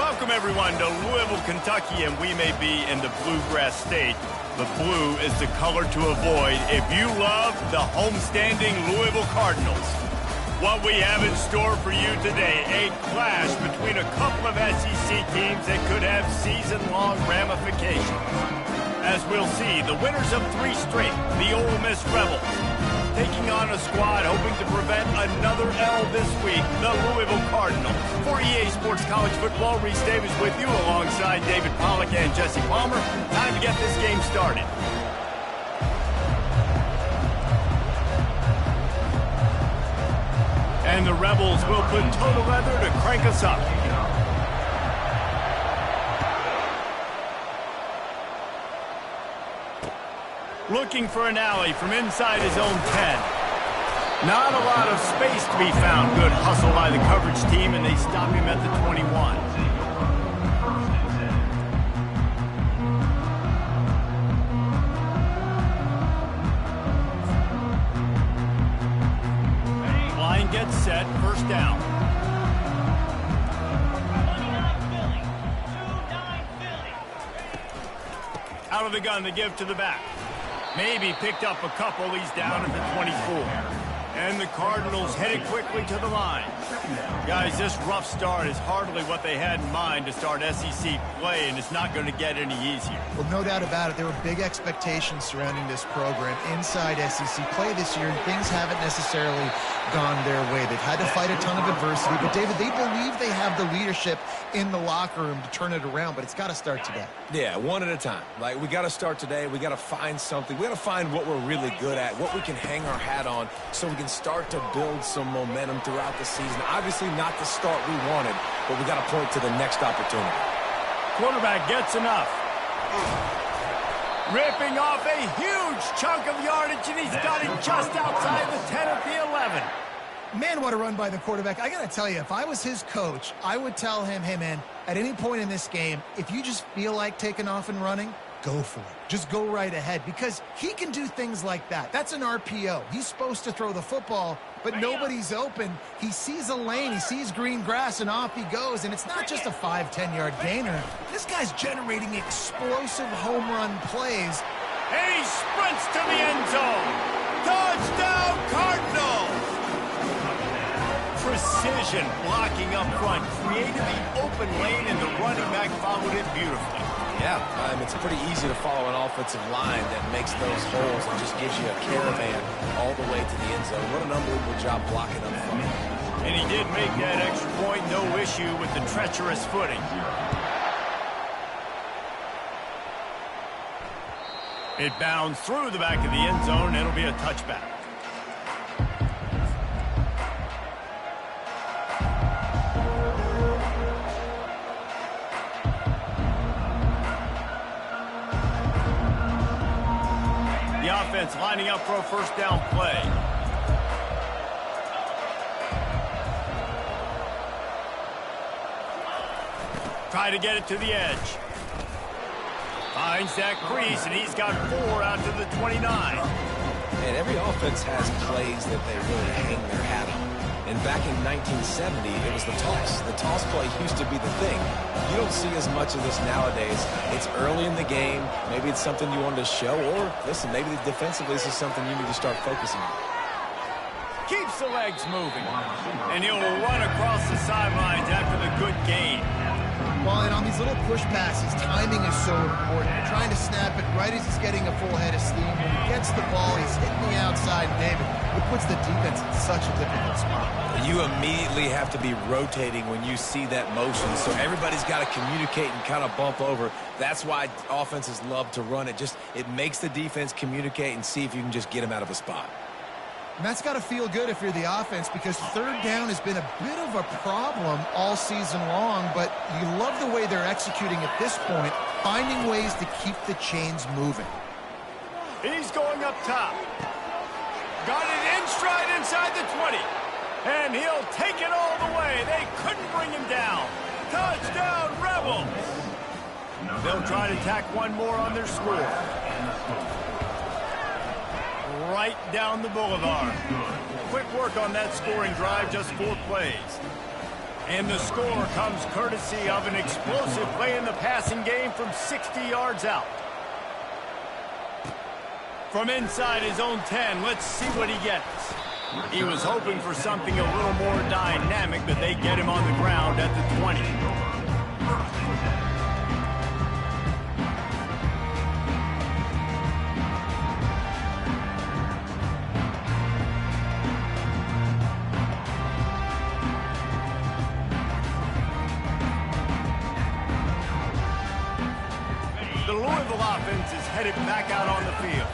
Welcome, everyone, to Louisville, Kentucky, and we may be in the Bluegrass State, but blue is the color to avoid if you love the homestanding Louisville Cardinals. What we have in store for you today, a clash between a couple of SEC teams that could have season-long ramifications. As we'll see, the winners of 3 straight, the Ole Miss Rebels, taking on a squad hoping to prevent another L this week, the Louisville Cardinals. For EA Sports College Football, Reese Davis with you alongside David Pollack and Jesse Palmer. Time to get this game started. And the Rebels will put total leather to crank us up. Looking for an alley from inside his own 10. Not a lot of space to be found. Good hustle by the coverage team, and they stop him at the 21. Line gets set, first down. Out of the gun, the give to the back. Maybe picked up a couple. He's down at the 24. And the Cardinals headed quickly to the line. Guys, this rough start is hardly what they had in mind to start SEC play, and it's not going to get any easier. Well, no doubt about it. There were big expectations surrounding this program inside SEC play this year, and things haven't necessarily gone their way. They've had to fight a ton of adversity, but David, they believe they have the leadership in the locker room to turn it around, but it's got to start today. Yeah, one at a time. Like, we got to start today. We got to find something. We got to find what we're really good at, what we can hang our hat on, so we can start to build some momentum throughout the season. Obviously not the start we wanted, but we got to point to the next opportunity. Quarterback gets enough. Ripping off a huge chunk of yardage, and he's got it just outside the 10 at the 11. Man, what a run by the quarterback. I got to tell you, if I was his coach, I would tell him, hey, man, at any point in this game, if you just feel like taking off and running, go for it. Just go right ahead, because he can do things like that. That's an RPO. He's supposed to throw the football, but nobody's open. He sees a lane, he sees green grass, and off he goes. And it's not just a 5-10-yard gainer. This guy's generating explosive home run plays. And he sprints to the end zone. Touchdown, Cardinals! Precision blocking up front created the open lane, and the running back followed it beautifully. Yeah, it's pretty easy to follow an offensive line that makes those holes and just gives you a caravan all the way to the end zone. What an unbelievable job blocking up front. And he did make that extra point, no issue with the treacherous footing. It bounds through the back of the end zone, and it'll be a touchback. Offense lining up for a first down play. Try to get it to the edge. Finds that crease, and he's got 4 out to the 29. And every offense has plays that they really hang their hat on. And back in 1970, it was the toss. The toss play used to be the thing. You don't see as much of this nowadays. It's early in the game. Maybe it's something you wanted to show. Or, listen, maybe defensively this is something you need to start focusing on. Keeps the legs moving. And he'll run across the sidelines after the good gain. Well, and on these little push passes, timing is so important. You're trying to snap it right as he's getting a full head of steam. When he gets the ball, he's hitting the outside, David. It puts the defense in such a difficult spot. You immediately have to be rotating when you see that motion, so everybody's got to communicate and kind of bump over. That's why offenses love to run it. It makes the defense communicate and see if you can just get them out of a spot. And that's got to feel good if you're the offense, because third down has been a bit of a problem all season long, but you love the way they're executing at this point, finding ways to keep the chains moving. He's going up top. Got it in stride inside the 20. And he'll take it all the way. They couldn't bring him down. Touchdown, Rebels! They'll try to tack one more on their score. Right down the boulevard. Quick work on that scoring drive, just 4 plays. And the score comes courtesy of an explosive play in the passing game from 60 yards out. From inside his own 10, let's see what he gets. He was hoping for something a little more dynamic, but they get him on the ground at the 20. The Louisville offense is headed back out on the field.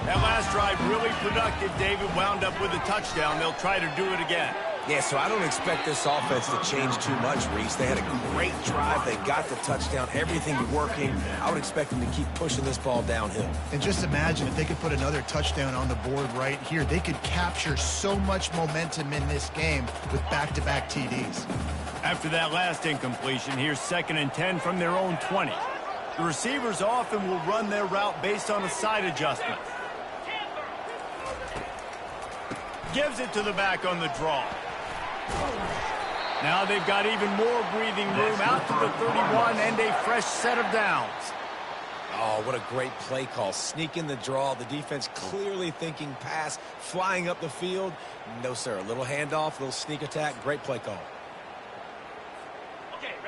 That last drive really productive. David wound up with a touchdown. They'll try to do it again. Yeah, so I don't expect this offense to change too much, Reese. They had a great drive. They got the touchdown. Everything working. I would expect them to keep pushing this ball downhill. And just imagine if they could put another touchdown on the board right here. They could capture so much momentum in this game with back-to-back TDs. After that last incompletion, here's 2nd and 10 from their own 20. The receivers often will run their route based on a side adjustment. Gives it to the back on the draw. Now they've got even more breathing room out to the 31 and a fresh set of downs. Oh, what a great play call. Sneak in the draw. The defense clearly thinking pass, flying up the field. No, sir. A little handoff, a little sneak attack. Great play call.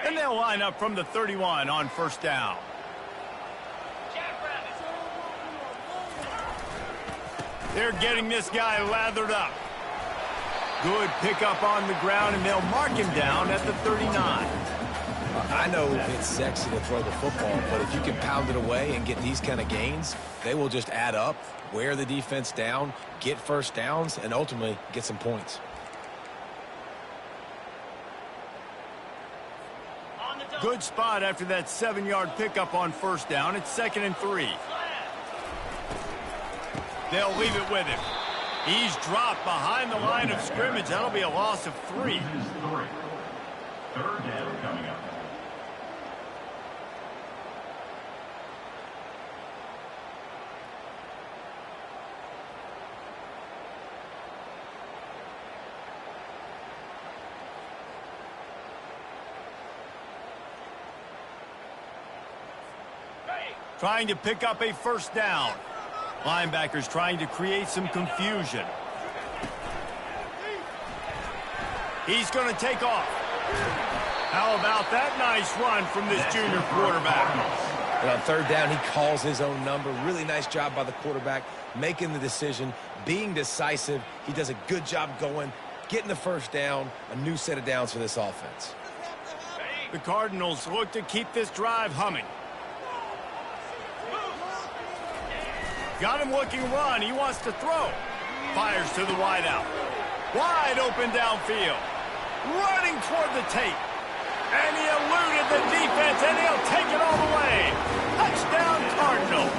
And they'll line up from the 31 on 1st down. They're getting this guy lathered up. Good pickup on the ground, and they'll mark him down at the 39. I know it's sexy to throw the football, but if you can pound it away and get these kind of gains, they will just add up, wear the defense down, get 1st downs, and ultimately get some points. Good spot after that 7-yard pickup on 1st down. It's 2nd and 3. They'll leave it with him. He's dropped behind the line of scrimmage. That'll be a loss of 3. 3rd down coming up. Trying to pick up a 1st down. Linebackers trying to create some confusion. He's going to take off. How about that nice run from this junior quarterback? And on 3rd down, he calls his own number. Really nice job by the quarterback, making the decision, being decisive. He does a good job going, getting the 1st down, a new set of downs for this offense. The Cardinals look to keep this drive humming. Got him looking run. He wants to throw. Fires to the wideout. Wide open downfield. Running toward the tape. And he eluded the defense, and he'll take it all the way. Touchdown, Cardinals.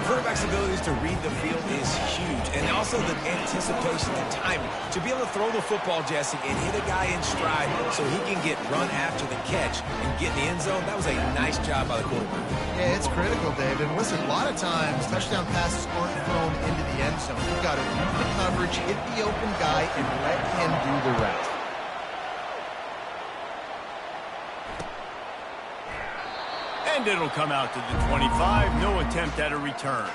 Quarterback's abilities to read the field is huge, and also the anticipation, the timing. To be able to throw the football, Jesse, and hit a guy in stride so he can get run after the catch and get in the end zone, that was a nice job by the quarterback. Yeah, it's critical, David. Listen, a lot of times touchdown passes aren't thrown into the end zone. You've got to read the coverage, hit the open guy, and let him do the rest. And it'll come out to the 25. No attempt at a return.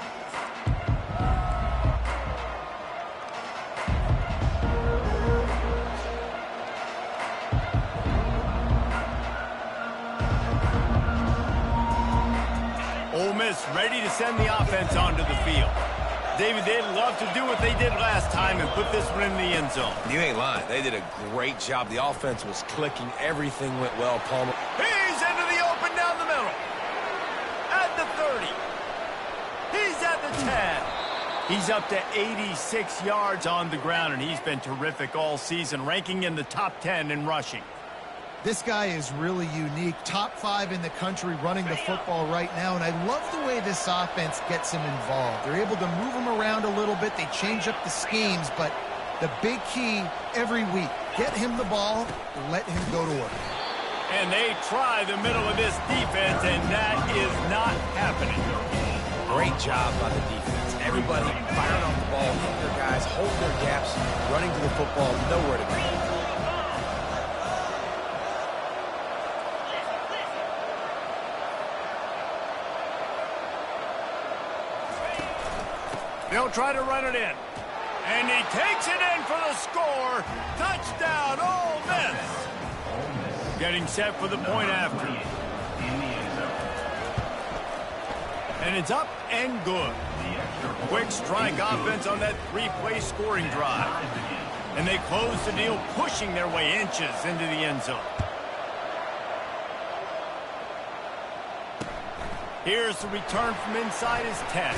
Ole Miss ready to send the offense onto the field. David, they'd love to do what they did last time and put this one in the end zone. You ain't lying. They did a great job. The offense was clicking. Everything went well, Palmer. He's into the open down the middle. At the 30. He's at the 10. He's up to 86 yards on the ground, and he's been terrific all season, ranking in the top 10 in rushing. This guy is really unique. Top 5 in the country running the football right now, and I love the way this offense gets him involved. They're able to move him around a little bit. They change up the schemes, but the big key every week, get him the ball, let him go to work. And they try the middle of this defense, and that is not happening. Great job by the defense. Everybody firing off the ball, hit their guys, hold their gaps, running to the football, nowhere to go. They'll try to run it in. And he takes it in for the score. Touchdown, Ole Miss. Getting set for the point after. And it's up and good. Quick strike offense on that three-play scoring drive. And they close the deal, pushing their way inches into the end zone. Here's the return from inside his 10.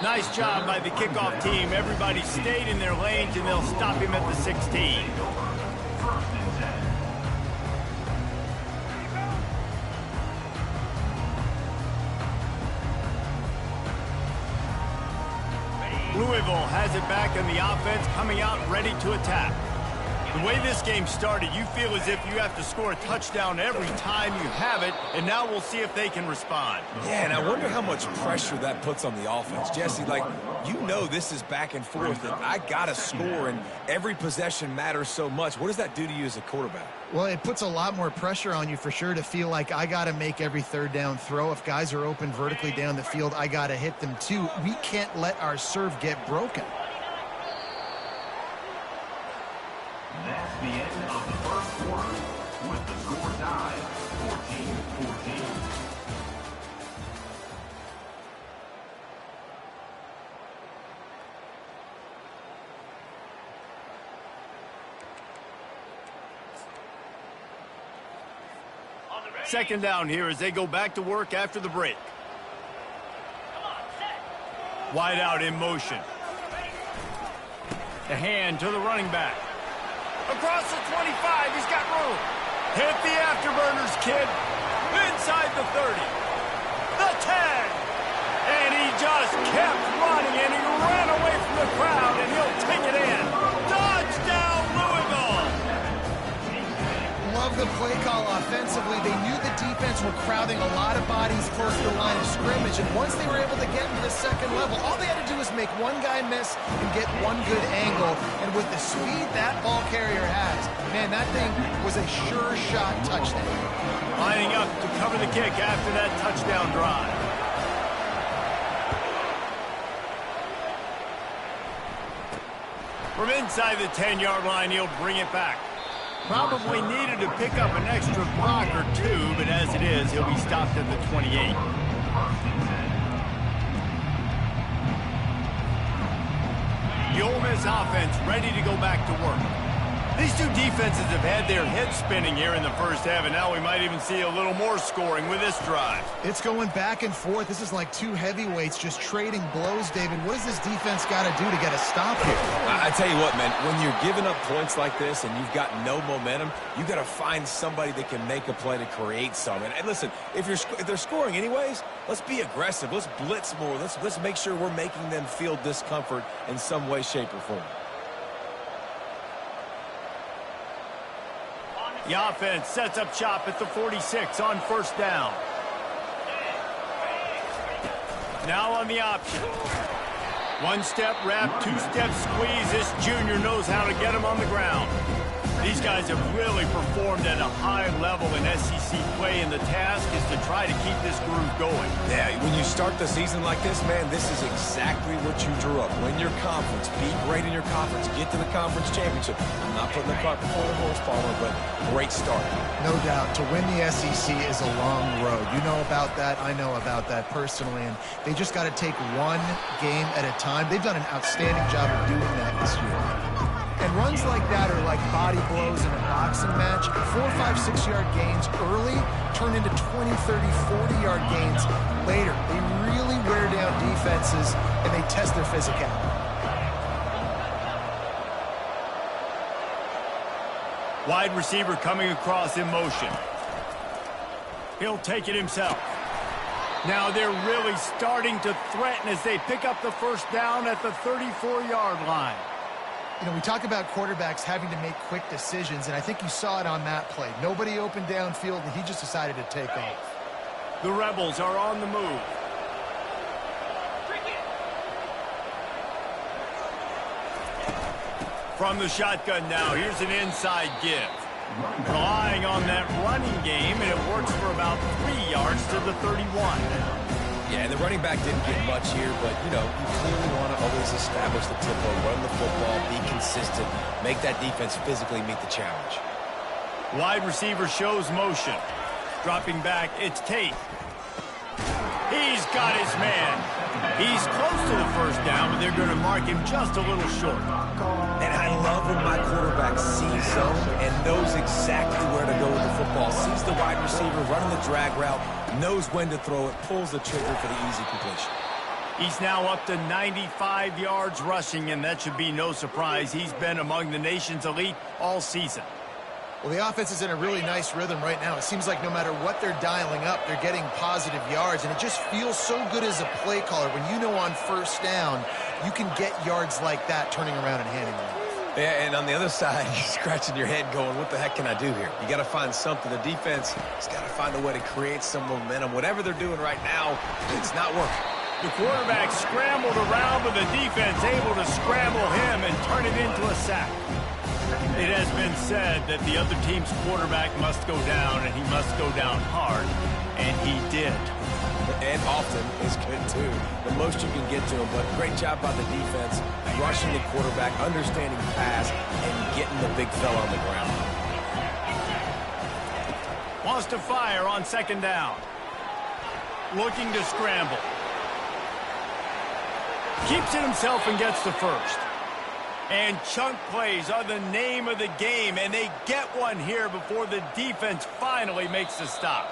Nice job by the kickoff team. Everybody stayed in their lanes, and they'll stop him at the 16. Louisville has it back in the offense, coming out ready to attack. The way this game started, you feel as if you have to score a touchdown every time you have it, and now we'll see if they can respond. Yeah, and I wonder how much pressure that puts on the offense. Jesse, like, you know this is back and forth, and I got to score, and every possession matters so much. What does that do to you as a quarterback? Well, it puts a lot more pressure on you for sure to feel like I got to make every third down throw. If guys are open vertically down the field, I got to hit them too. We can't let our serve get broken. That's the end of the first quarter with the score tied 14-14. Second down here as they go back to work after the break. Wide out in motion. The hand to the running back. Across the 25, he's got room. Hit the afterburners, kid. Inside the 30. The 10. And he just kept running, and he ran away from the crowd, and he'll take it in. Touchdown, Louisville. Love the play call offensively. They knew the defense were crowding a lot of bodies close to the line of scrimmage, and once they were able to get into the second level, all they had to do was make one guy miss and get one good angle. And with the speed that ball carrier has, man, that thing was a sure shot touchdown. Lining up to cover the kick after that touchdown drive. From inside the 10-yard line, he'll bring it back. Probably needed to pick up an extra block or two, but as it is, he'll be stopped at the 28. The Ole Miss offense ready to go back to work. These two defenses have had their heads spinning here in the first half, and now we might even see a little more scoring with this drive. It's going back and forth. This is like two heavyweights just trading blows, David. What does this defense got to do to get a stop here? I tell you what, man, when you're giving up points like this and you've got no momentum, you got to find somebody that can make a play to create some. And listen, if they're scoring anyways, let's be aggressive. Let's blitz more. Let's make sure we're making them feel discomfort in some way, shape, or form. The offense sets up shop at the 46 on first down. Now on the option. One-step wrap, two-step squeeze. This junior knows how to get him on the ground. These guys have really performed at a high level in SEC play, and the task is to try to keep this groove going. Yeah, when you start the season like this, man, this is exactly what you drew up. Win your conference, be great in your conference, get to the conference championship. I'm not putting the cart before the horse, Palmer, but great start. No doubt. To win the SEC is a long road. You know about that. I know about that personally, and they just got to take one game at a time. They've done an outstanding job of doing that this year. And runs like that are like body blows in a boxing match. 4, 5, 6-yard gains early turn into 20, 30, 40-yard gains later. They really wear down defenses, and they test their physicality. Wide receiver coming across in motion. He'll take it himself. Now they're really starting to threaten as they pick up the first down at the 34-yard line. You know, we talk about quarterbacks having to make quick decisions, and I think you saw it on that play. Nobody opened downfield, and he just decided to take off. The Rebels are on the move. From the shotgun now, here's an inside give. Relying on that running game, and it works for about 3 yards to the 31. Yeah, and the running back didn't get much here, but, you know, you clearly want to always establish the tempo, run the football, be consistent, make that defense physically meet the challenge. Wide receiver shows motion. Dropping back, it's Tate. He's got his man. He's close to the first down, but they're going to mark him just a little short. And I love when my quarterback sees zone and knows exactly where to go with the football. Sees the wide receiver running the drag route, knows when to throw it, pulls the trigger for the easy completion. He's now up to 95 yards rushing, and that should be no surprise. He's been among the nation's elite all season. Well, the offense is in a really nice rhythm right now. It seems like no matter what they're dialing up, they're getting positive yards, and it just feels so good as a play caller when you know on first down you can get yards like that turning around and handing them. Yeah, and on the other side, you're scratching your head going, what the heck can I do here? You got to find something. The defense has got to find a way to create some momentum. Whatever they're doing right now, it's not working. The quarterback scrambled around, but the defense able to scramble him and turn it into a sack. It has been said that the other team's quarterback must go down, and he must go down hard, and he did. And often is good, too. The most you can get to him, but great job by the defense, rushing the quarterback, understanding pass, and getting the big fella on the ground. Wants to fire on second down. Looking to scramble. Keeps it himself and gets the first. And chunk plays are the name of the game, and they get one here before the defense finally makes the stop.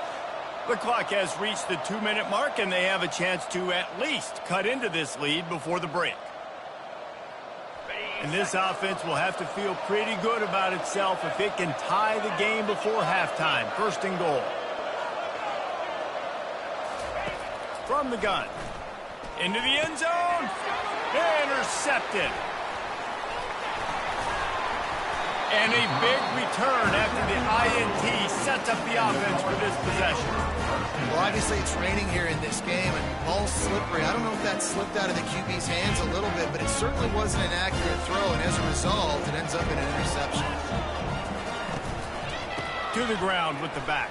The clock has reached the 2-minute mark, and they have a chance to at least cut into this lead before the break. And this offense will have to feel pretty good about itself if it can tie the game before halftime. First and goal. From the gun. Into the end zone. Intercepted. And a big return after the INT sets up the offense for this possession. Well, obviously it's raining here in this game, and ball's slippery. I don't know if that slipped out of the QB's hands a little bit, but it certainly wasn't an accurate throw, and as a result, it ends up in an interception. To the ground with the back.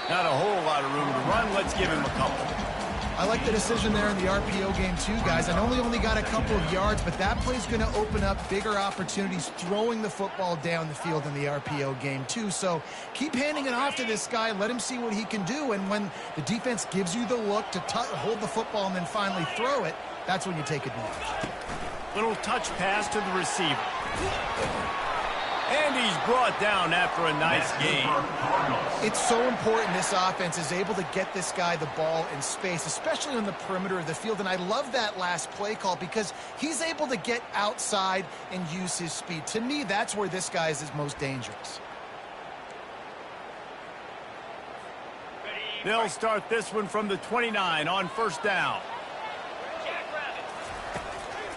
Not a whole lot of room to run. Let's give him a couple. I like the decision there in the RPO game too, guys. I know he only got a couple of yards, but that play's going to open up bigger opportunities throwing the football down the field in the RPO game too. So keep handing it off to this guy. Let him see what he can do. And when the defense gives you the look to hold the football and then finally throw it, that's when you take advantage. Little touch pass to the receiver. And he's brought down after a nice game. It's so important this offense is able to get this guy the ball in space, especially on the perimeter of the field. And I love that last play call because he's able to get outside and use his speed. To me, that's where this guy is his most dangerous. They'll start this one from the 29 on first down.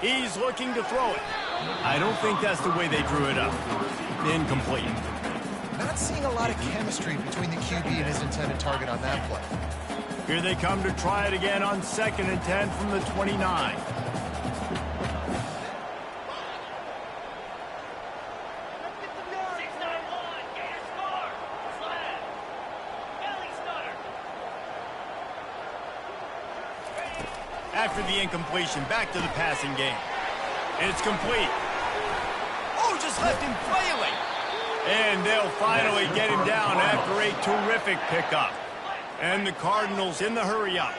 He's looking to throw it. I don't think that's the way they drew it up. Incomplete. Not seeing a lot of chemistry between the QB and his intended target on that play. Here they come to try it again on 2nd and 10 from the 29. After the incompletion, back to the passing game. And it's complete. Oh, just left him flailing. And they'll finally get him down after a terrific pickup. And the Cardinals in the hurry up.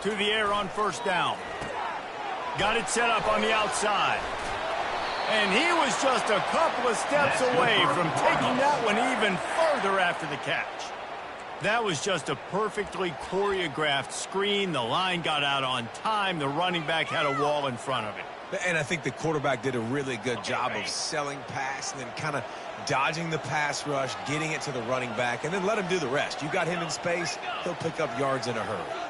To the air on first down. Got it set up on the outside. And he was just a couple of steps away from taking that one even further after the catch. That was just a perfectly choreographed screen. The line got out on time. The running back had a wall in front of it. And I think the quarterback did a really good job of selling pass and then kind of dodging the pass rush, getting it to the running back, and then let him do the rest. You got him in space, he'll pick up yards in a hurry.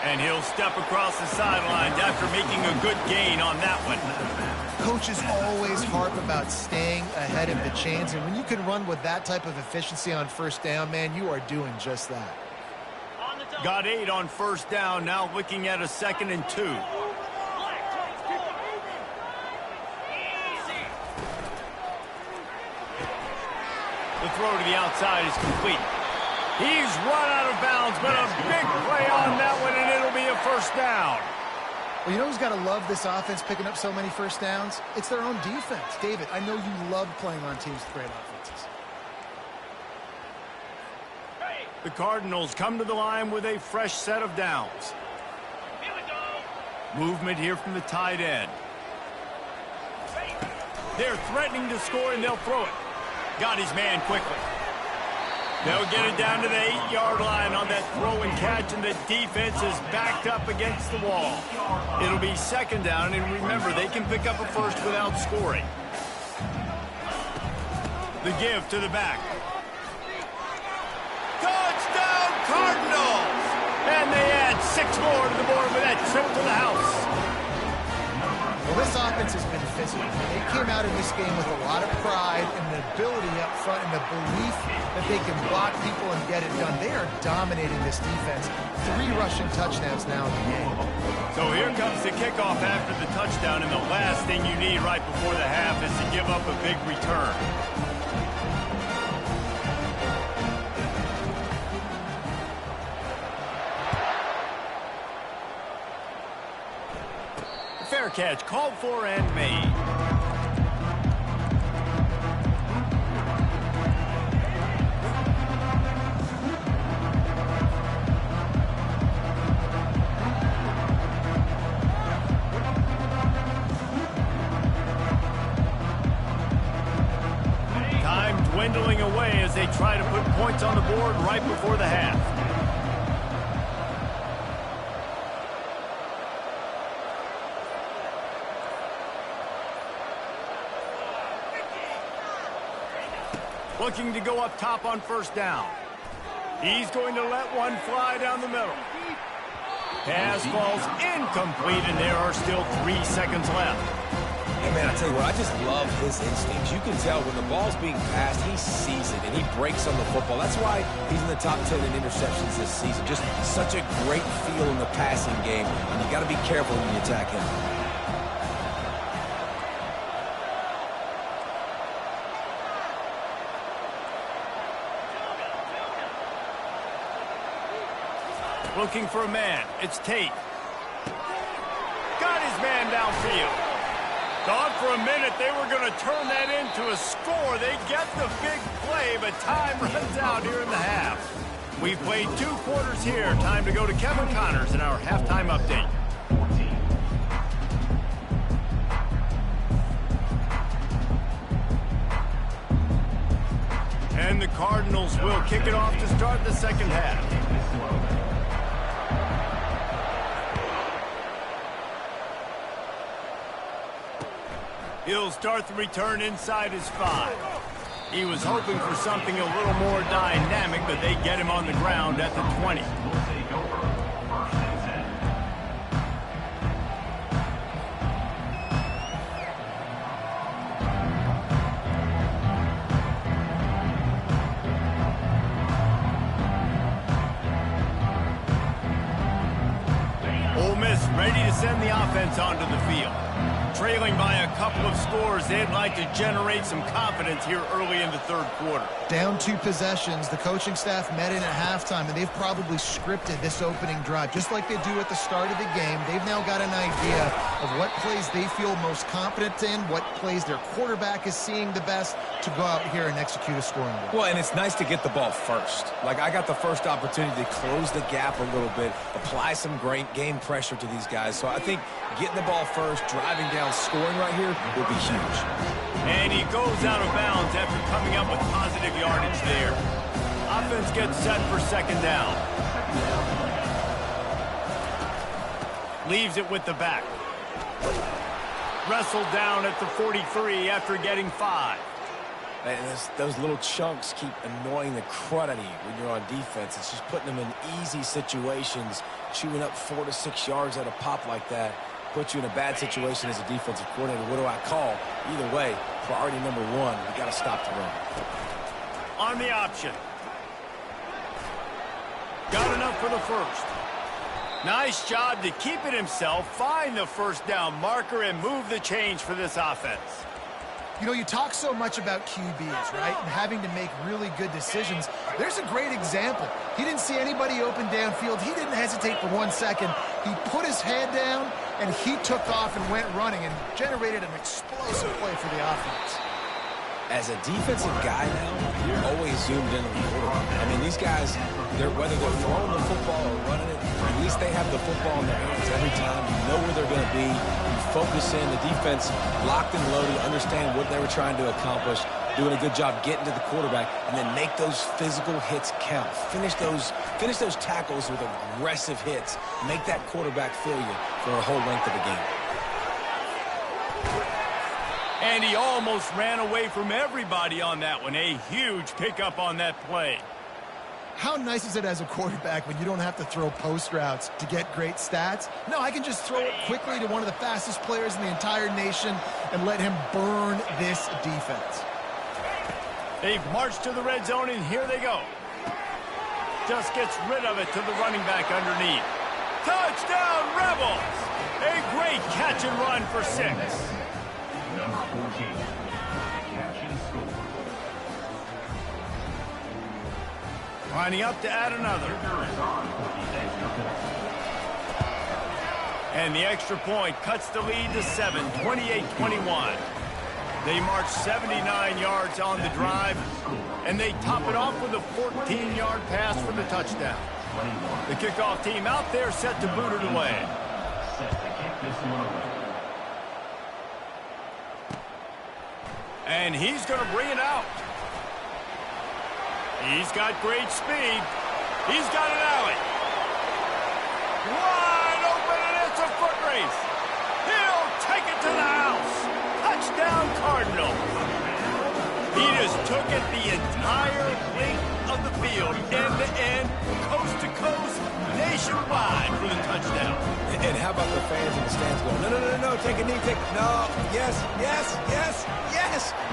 And he'll step across the sidelines after making a good gain on that one. Coaches always harp about staying ahead of the chains, and when you can run with that type of efficiency on first down, man, you are doing just that. On the Got 8 on first down, now looking at a 2nd and 2. The throw to the outside is complete. He's run out of bounds, but a big play on that one, and it'll be a first down. Well, you know who's got to love this offense picking up so many first downs? It's their own defense. David, I know you love playing on teams with great offenses. The Cardinals come to the line with a fresh set of downs. Here we go. Movement here from the tight end. They're threatening to score, and they'll throw it. Got his man quickly. They'll get it down to the 8-yard line on that throw and catch, and the defense is backed up against the wall. It'll be 2nd down, and remember, they can pick up a first without scoring. The give to the back. Touchdown, Cardinals! And they add 6 more to the board with that trip to the house. Well, this offense has been physical. They came out in this game with a lot of pride and the ability up front and the belief that they can block people and get it done. They are dominating this defense. 3 rushing touchdowns now in the game. So here comes the kickoff after the touchdown, and the last thing you need right before the half is to give up a big return. Fair catch called for and made. Time dwindling away as they try to put points on the board right before the half. Looking to go up top on first down. He's going to let one fly down the middle. Pass falls incomplete, and there are still 3 seconds left. Hey, man, I tell you what, I just love his instincts. You can tell when the ball's being passed, he sees it, and he breaks on the football. That's why he's in the top 10 in interceptions this season. Just such a great feel in the passing game, and you got to be careful when you attack him. Looking for a man. It's Tate. Got his man downfield. Thought for a minute they were going to turn that into a score. They get the big play, but time runs out here in the half. We've played 2 quarters here. Time to go to Kevin Connors in our halftime update. And the Cardinals will kick it off to start the second half. He'll start the return inside his 5. He was hoping for something a little more dynamic, but they get him on the ground at the 20. Ole Miss ready to send the offense onto the field. Trailing by a couple of scores, they'd like to generate some confidence here early in the 3rd quarter. Down 2 possessions, the coaching staff met in at halftime, and they've probably scripted this opening drive. Just like they do at the start of the game, they've now got an idea of what plays they feel most confident in, what plays their quarterback is seeing the best to go out here and execute a scoring drive. Well, and it's nice to get the ball first. Like, I got the first opportunity to close the gap a little bit, apply some great game pressure to these guys. So I think getting the ball first, driving down, scoring right here will be huge. And he goes out of bounds after coming up with positive yardage there. Offense gets set for 2nd down. Leaves it with the back. Wrestled down at the 43 after getting 5. And those little chunks keep annoying the crud out of you when you're on defense. It's just putting them in easy situations, chewing up 4 to 6 yards at a pop like that. Put you in a bad situation as a defensive coordinator. What do I call? Either way, priority number 1, we got to stop the run. On the option. Got enough for the first. Nice job to keep it himself, find the first down marker, and move the change for this offense. You know, you talk so much about QBs, right, and having to make really good decisions. There's a great example. He didn't see anybody open downfield. He didn't hesitate for 1 second. He put his head down, and he took off and went running and generated an explosive play for the offense. As a defensive guy now, you're always zoomed in on the quarterback. I mean, these guys, whether they're throwing the football or running it, at least they have the football in their hands every time. You know where they're going to be. You focus in. The defense locked and loaded, understand what they were trying to accomplish, doing a good job getting to the quarterback, and then make those physical hits count. Finish those tackles with aggressive hits. Make that quarterback feel you for a whole length of the game. And he almost ran away from everybody on that one. A huge pickup on that play. How nice is it as a quarterback when you don't have to throw post routes to get great stats? No, I can just throw it quickly to one of the fastest players in the entire nation and let him burn this defense. They've marched to the red zone, and here they go. Just gets rid of it to the running back underneath. Touchdown, Rebels! A great catch and run for 6. Number 14, catch and score. Lining up to add another. And the extra point cuts the lead to 7, 28-21. They march 79 yards on the drive, and they top it off with a 14-yard pass for the touchdown. The kickoff team out there set to boot it away. Set to kick this one away. And he's going to bring it out. He's got great speed. He's got an alley. Wide open, and it's a foot race. He'll take it to the house. Touchdown, Cardinals. He just took it the entire length of the field, end to end, coast to coast, nationwide for the touchdown. And how about the fans in the stands going, no, take a knee, no, yes.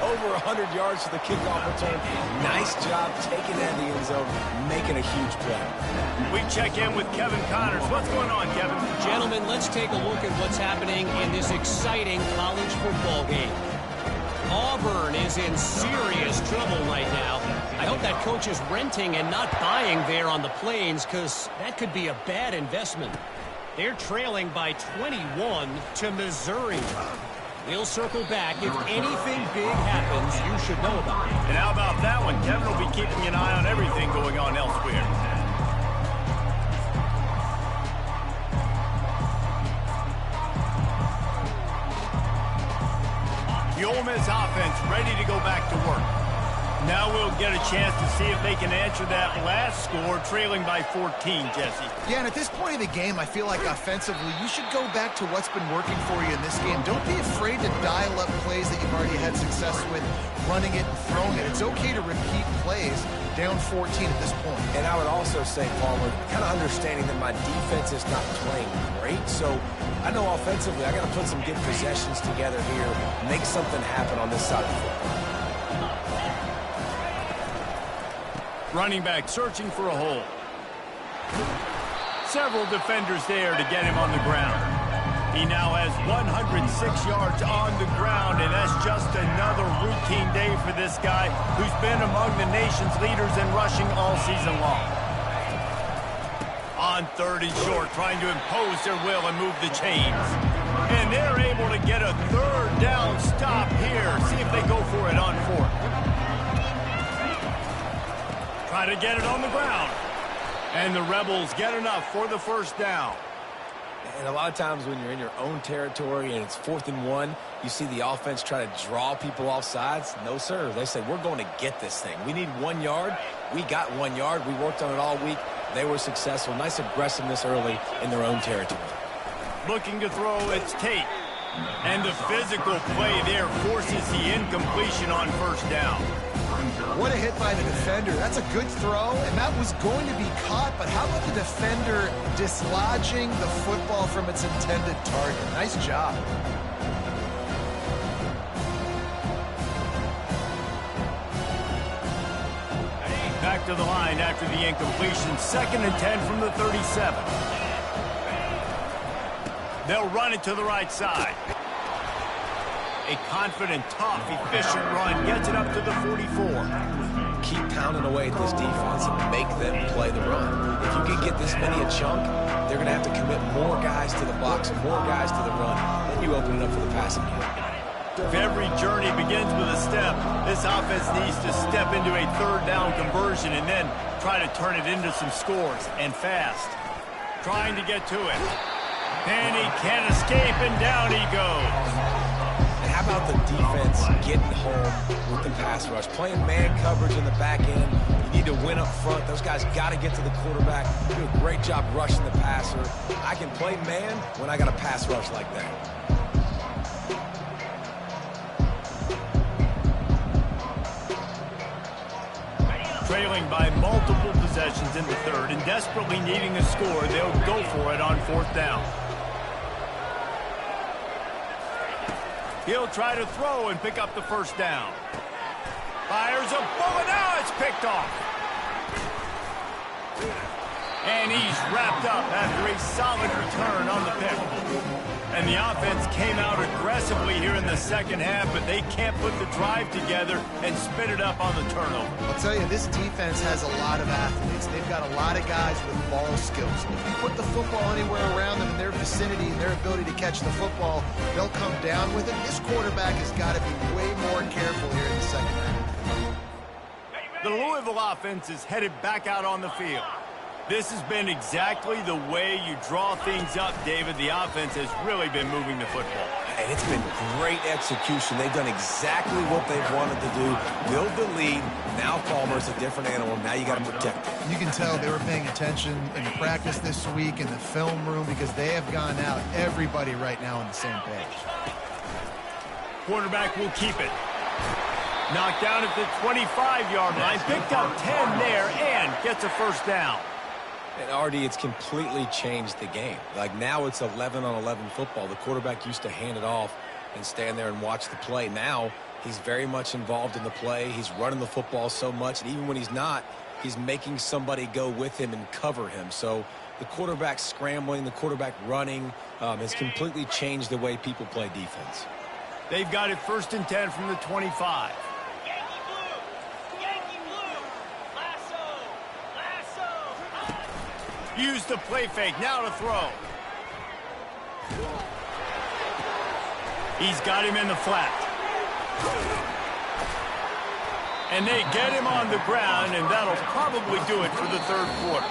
Over 100 yards to the kickoff return. Nice job taking that in the end zone, making a huge play. We check in with Kevin Connors. What's going on, Kevin? Gentlemen, let's take a look at what's happening in this exciting college football game. Auburn is in serious trouble right now. I hope that coach is renting and not buying there on the Plains, because that could be a bad investment. They're trailing by 21 to Missouri. We'll circle back. If anything big happens, you should know about it. And how about that one? Kevin will be keeping an eye on everything going on elsewhere. The Ole Miss offense ready to go back to work. Now we'll get a chance to see if they can answer that last score, trailing by 14, Jesse. Yeah, and at this point of the game, I feel like offensively, you should go back to what's been working for you in this game. Don't be afraid to dial up plays that you've already had success with, running it and throwing it. It's okay to repeat plays down 14 at this point. And I would also say, Palmer, kind of understanding that my defense is not playing great, so I know offensively I got to put some good possessions together here, make something happen on this side of the football. Running back searching for a hole. Several defenders there to get him on the ground. He now has 106 yards on the ground, and that's just another routine day for this guy who's been among the nation's leaders in rushing all season long. On 3rd and short, trying to impose their will and move the chains. And they're able to get a 3rd down stop here. See if they go for it on 4th. Try to get it on the ground. And the Rebels get enough for the 1st down. And a lot of times when you're in your own territory and it's 4th and 1, you see the offense try to draw people off sides. No, sir. They say, we're going to get this thing. We need 1 yard. We got 1 yard. We worked on it all week. They were successful. Nice aggressiveness early in their own territory. Looking to throw, it's Tate. And the physical play there forces the incompletion on 1st down. What a hit by the defender. That's a good throw, and that was going to be caught, but how about the defender dislodging the football from its intended target? Nice job. Back back to the line after the incompletion. 2nd and 10 from the 37. They'll run it to the right side. A confident, tough, efficient run gets it up to the 44. Keep pounding away at this defense and make them play the run. If you can get this many a chunk, they're going to have to commit more guys to the box, more guys to the run. Then you open it up for the passing game. If every journey begins with a step, this offense needs to step into a 3rd down conversion and then try to turn it into some scores, and fast. Trying to get to it. And he can't escape, and down he goes. And how about the defense getting home with the pass rush? Playing man coverage in the back end. You need to win up front. Those guys got to get to the quarterback. Do a great job rushing the passer. I can play man when I got a pass rush like that. Trailing by multiple possessions in the 3rd and desperately needing a score, they'll go for it on 4th down. He'll try to throw and pick up the 1st down. Fires a bullet. Now it's picked off. And he's wrapped up after a solid return on the pick. And the offense came out aggressively here in the 2nd half, but they can't put the drive together and spit it up on the turnover. I'll tell you, this defense has a lot of athletes. They've got a lot of guys with ball skills. If you put the football anywhere around them in their vicinity and their ability to catch the football, they'll come down with it. This quarterback has got to be way more careful here in the 2nd half. The Louisville offense is headed back out on the field. This has been exactly the way you draw things up, David. The offense has really been moving the football. And it's been great execution. They've done exactly what they've wanted to do. Build the lead. Now Palmer's a different animal. Now you got to protect it. You can tell they were paying attention in practice this week in the film room because they have gone out, everybody right now on the same page. Quarterback will keep it. Knocked down at the 25-yard line. Picked up 10 there and gets a 1st down. And Artie, it's completely changed the game. Like now it's 11-on-11 football. The quarterback used to hand it off and stand there and watch the play. Now he's very much involved in the play. He's running the football so much, and even when he's not, he's making somebody go with him and cover him. So the quarterback scrambling, the quarterback running has completely changed the way people play defense. They've got it 1st and 10 from the 25. Use the play fake, now to throw. He's got him in the flat. And they get him on the ground, and that'll probably do it for the 3rd quarter.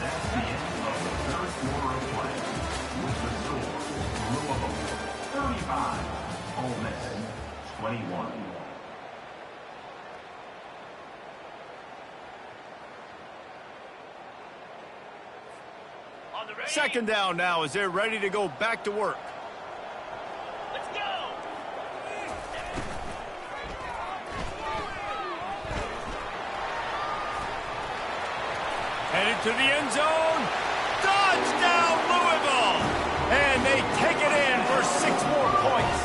That's the end of the 3rd quarter of play. With the score, Louisville 35, Ole Miss 21. Second down now as they're ready to go back to work. Let's go! Headed to the end zone. Touchdown, Louisville! And they take it in for 6 more points.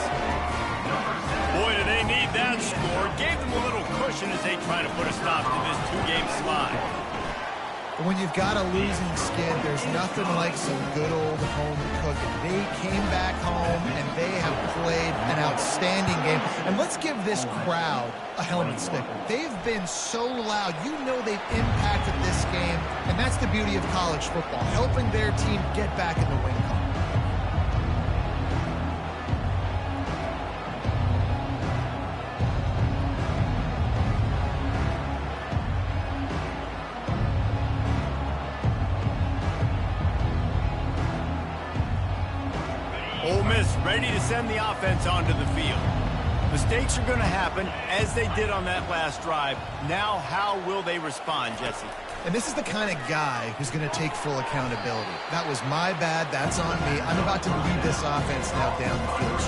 Boy, do they need that score. Gave them a little cushion as they try to put a stop to this 2-game slide. When you've got a losing skid, there's nothing like some good old home cooking. They came back home, and they have played an outstanding game. And let's give this crowd a helmet sticker. They've been so loud. You know they've impacted this game, and that's the beauty of college football, helping their team get back in the win column. Ole Miss ready to send the offense onto the field. Mistakes are going to happen, as they did on that last drive. Now, how will they respond, Jesse? And this is the kind of guy who's going to take full accountability. That was my bad. That's on me. I'm about to lead this offense now down the field.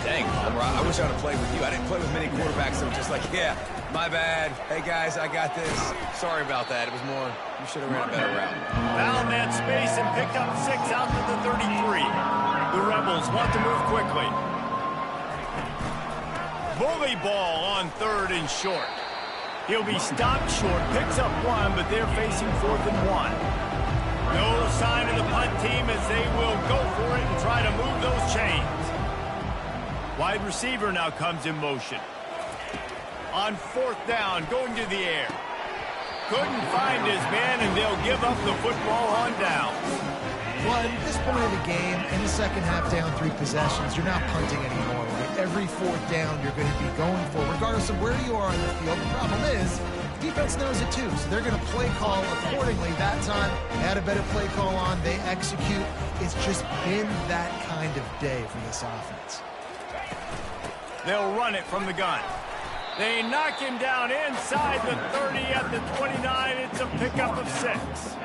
Dang, Palmer, I wish I would have played with you. I didn't play with many quarterbacks that were just like, yeah, my bad. Hey, guys, I got this. Sorry about that. It was more, you should have ran a better route. Found that space and picked up 6 out to the 33. The Rebels want to move quickly. Bully ball on 3rd and short. He'll be stopped short, picks up one, but they're facing 4th and 1. No sign of the punt team as they will go for it and try to move those chains. Wide receiver now comes in motion. On 4th down, going to the air. Couldn't find his man, and they'll give up the football on downs. Well, at this point of the game, in the second half, down 3 possessions, you're not punting anymore. Right? Every 4th down you're going to be going for, regardless of where you are on the field. The problem is, defense knows it too, so they're going to play call accordingly. That time, they had a better play call on. They execute. It's just been that kind of day for this offense. They'll run it from the gun. They knock him down inside the 30 at the 29. It's a pickup of 6.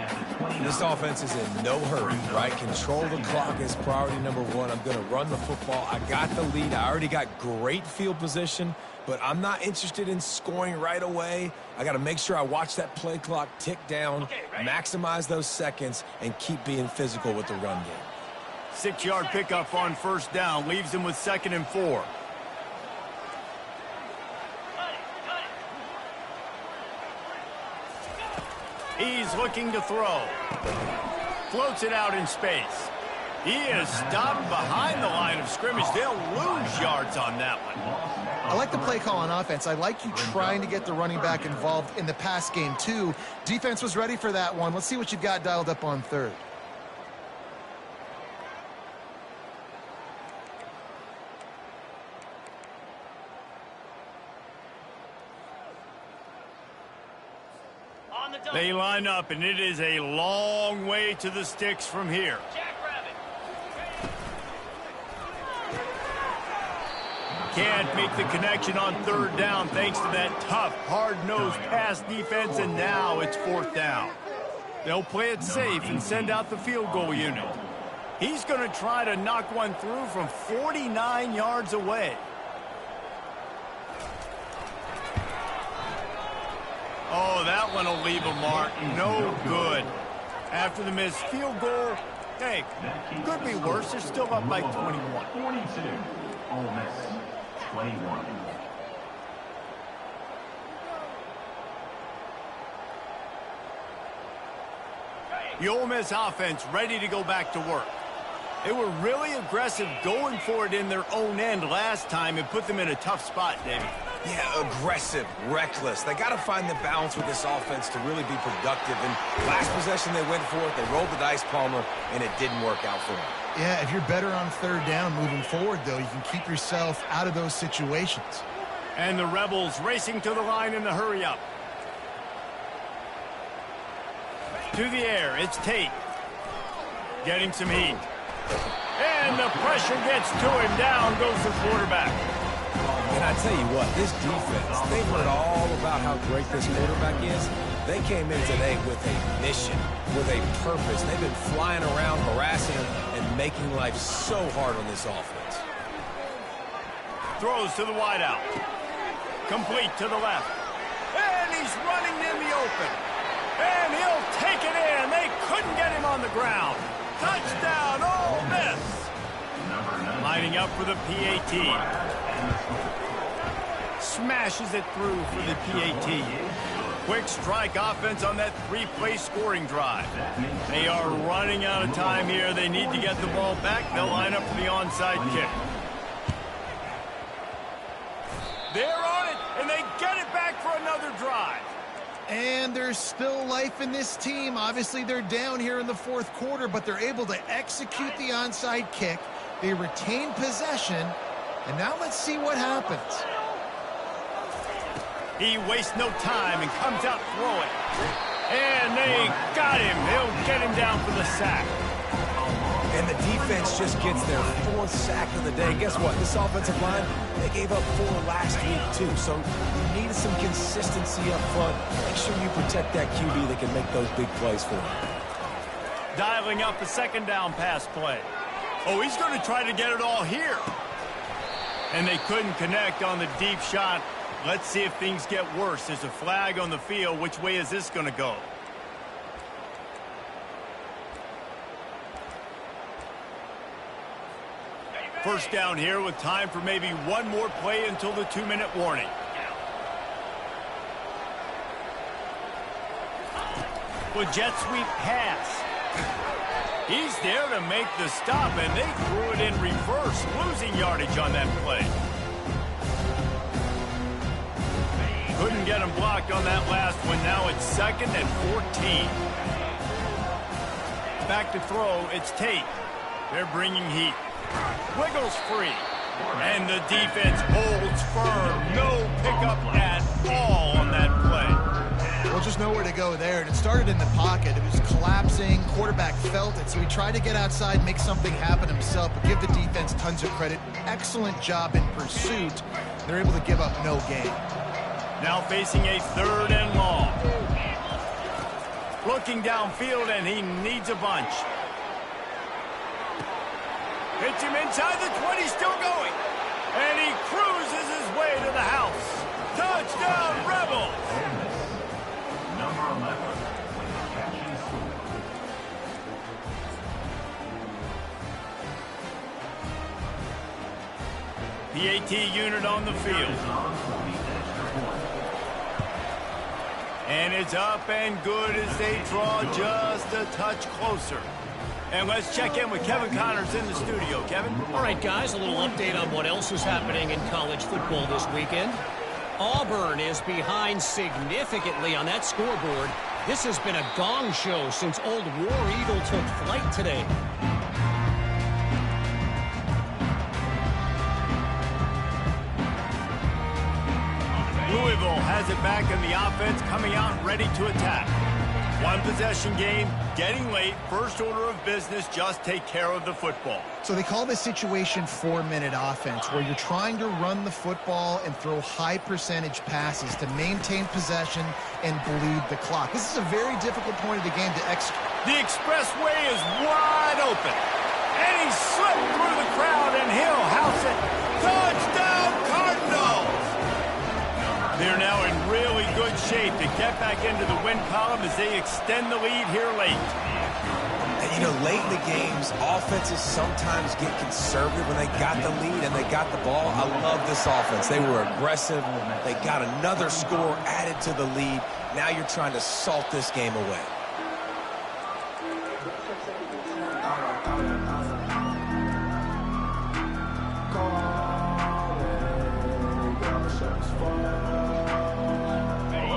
This offense is in no hurry, right? Control the clock is priority number 1. I'm going to run the football. I got the lead. I already got great field position, but I'm not interested in scoring right away. I got to make sure I watch that play clock tick down, maximize those seconds, and keep being physical with the run game. 6-yard pickup on 1st down leaves him with 2nd and 4. He's looking to throw. Floats it out in space. He is stopped behind the line of scrimmage. They'll lose yards on that one. I like the play call on offense. I like you trying to get the running back involved in the pass game, too. Defense was ready for that one. Let's see what you've got dialed up on 3rd. They line up, and it is a long way to the sticks from here. Can't make the connection on 3rd down thanks to that tough, hard-nosed pass defense, and now it's 4th down. They'll play it safe and send out the field goal unit. He's going to try to knock one through from 49 yards away. Oh, that one will leave a mark. No good. After the missed field goal, hey, could be worse. They're still up by 21. 42. Ole Miss, 21. The Ole Miss offense ready to go back to work. They were really aggressive going for it in their own end last time and put them in a tough spot, David. Yeah, aggressive, reckless. They got to find the balance with this offense to really be productive. And last possession they went for it, they rolled the dice, Palmer, and it didn't work out for them. Yeah, if you're better on 3rd down moving forward, though, you can keep yourself out of those situations. And the Rebels racing to the line in the hurry-up. To the air, it's Tate. Getting some heat. And the pressure gets to him. Down goes the quarterback. And I tell you what, this defense, they've heard all about how great this quarterback is. They came in today with a mission, with a purpose. They've been flying around, harassing him, and making life so hard on this offense. Throws to the wideout. Complete to the left. And he's running in the open. And he'll take it in. They couldn't get him on the ground. Touchdown, Ole Miss. Lining up for the PAT. Smashes it through for the PAT. Quick strike offense on that 3-play scoring drive. They are running out of time here. They need to get the ball back. They'll line up for the onside kick. They're on it, and they get it back for another drive. And there's still life in this team. Obviously, they're down here in the 4th quarter, but they're able to execute the onside kick. They retain possession, and now let's see what happens. He wastes no time and comes out throwing. And they got him. They'll get him down for the sack. And the defense just gets their 4th sack of the day. Guess what? This offensive line, they gave up 4 last week, too. So you need some consistency up front. Make sure you protect that QB that can make those big plays for you. Dialing up a 2nd down pass play. Oh, he's going to try to get it all here. And they couldn't connect on the deep shot. Let's see if things get worse. There's a flag on the field. Which way is this going to go? First down here with time for maybe one more play until the 2-minute warning. a jet sweep pass. He's there to make the stop, and they threw it in reverse, losing yardage on that play. Couldn't get him blocked on that last one. Now it's 2nd and 14. Back to throw, it's Tate. They're bringing heat. Wiggles free. And the defense holds firm. No pickup at all on that play. Well, just nowhere to go there. And it started in the pocket. It was collapsing. Quarterback felt it. So he tried to get outside, make something happen himself, but give the defense tons of credit. Excellent job in pursuit. They're able to give up no gain. Now facing a 3rd and long. Looking downfield, and he needs a bunch. Hits him inside the 20, still going. And he cruises his way to the house. Touchdown, Rebels! Number 11 with the catch and score. PAT unit on the field. And it's up and good as they draw just a touch closer. And let's check in with Kevin Connors in the studio. Kevin? All right, guys, a little update on what else is happening in college football this weekend. Auburn is behind significantly on that scoreboard. This has been a gong show since old War Eagle took flight today. Louisville has it back in the offense, coming out ready to attack. One possession game, getting late, first order of business, just take care of the football. So they call this situation 4-minute offense, where you're trying to run the football and throw high percentage passes to maintain possession and bleed the clock. This is a very difficult point of the game to execute. The expressway is wide open. And he slipped through the crowd, and he'll house it. Touchdown, Cardinals! They're now in really good shape to get back into the win column as they extend the lead here late. And, you know, late in the games, offenses sometimes get conservative when they got the lead and they got the ball. I love this offense. They were aggressive. They got another score added to the lead. Now you're trying to salt this game away.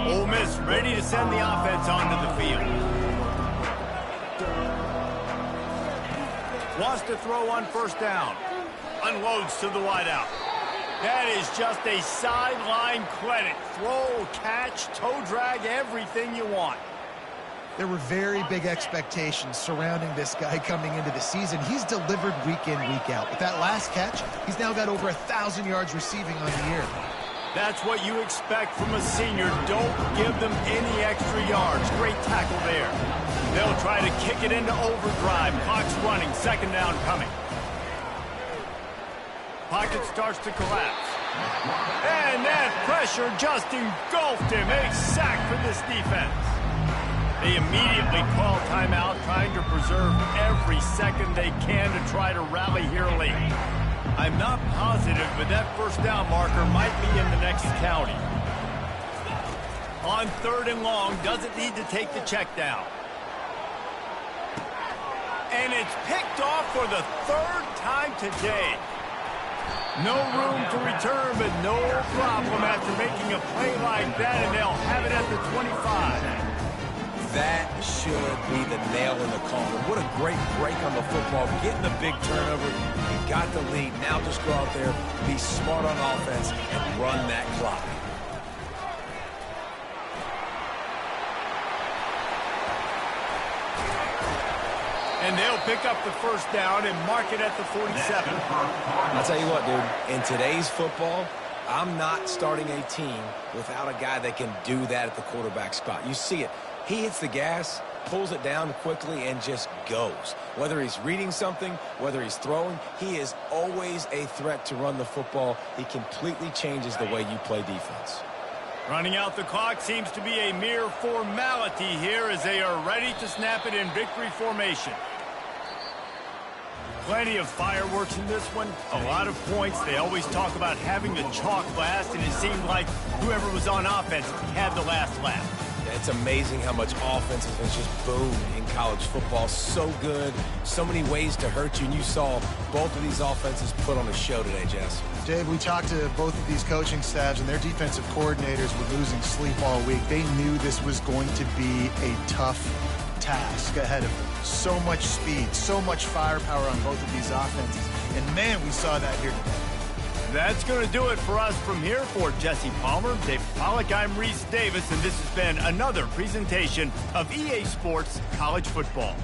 Ole Miss ready to send the offense onto the field. Wants to throw on 1st down. Unloads to the wideout. That is just a sideline credit. Throw, catch, toe drag, everything you want. There were very big expectations surrounding this guy coming into the season. He's delivered week in, week out. With that last catch, he's now got over 1,000 yards receiving on the year. That's what you expect from a senior. Don't give them any extra yards. Great tackle there. They'll try to kick it into overdrive. Clock's running. 2nd down coming. Pocket starts to collapse. And that pressure just engulfed him. A sack for this defense. They immediately call timeout, trying to preserve every second they can to try to rally here late. I'm not positive, but that 1st down marker might be in the next county. On 3rd and long, doesn't need to take the check down. And it's picked off for the 3rd time today. No room to return, but no problem after making a play like that, and they'll have it at the 25. That should be the nail in the coffin. What a great break on the football. Getting the big turnover. You got the lead. Now just go out there, be smart on offense, and run that clock. And they'll pick up the 1st down and mark it at the 47. I'll tell you what, dude. In today's football, I'm not starting a team without a guy that can do that at the quarterback spot. You see it. He hits the gas, pulls it down quickly, and just goes. Whether he's reading something, whether he's throwing, he is always a threat to run the football. He completely changes the way you play defense. Running out the clock seems to be a mere formality here as they are ready to snap it in victory formation. Plenty of fireworks in this one, a lot of points. They always talk about having the chalk last, and it seemed like whoever was on offense had the last laugh. It's amazing how much offense has just boomed in college football. So good, so many ways to hurt you, and you saw both of these offenses put on a show today, Jess. Dave, we talked to both of these coaching staffs, and their defensive coordinators were losing sleep all week. They knew this was going to be a tough task ahead of them. So much speed, so much firepower on both of these offenses. And, man, we saw that here today. That's going to do it for us from here. For Jesse Palmer, Dave Pollack, I'm Reese Davis, and this has been another presentation of EA Sports College Football.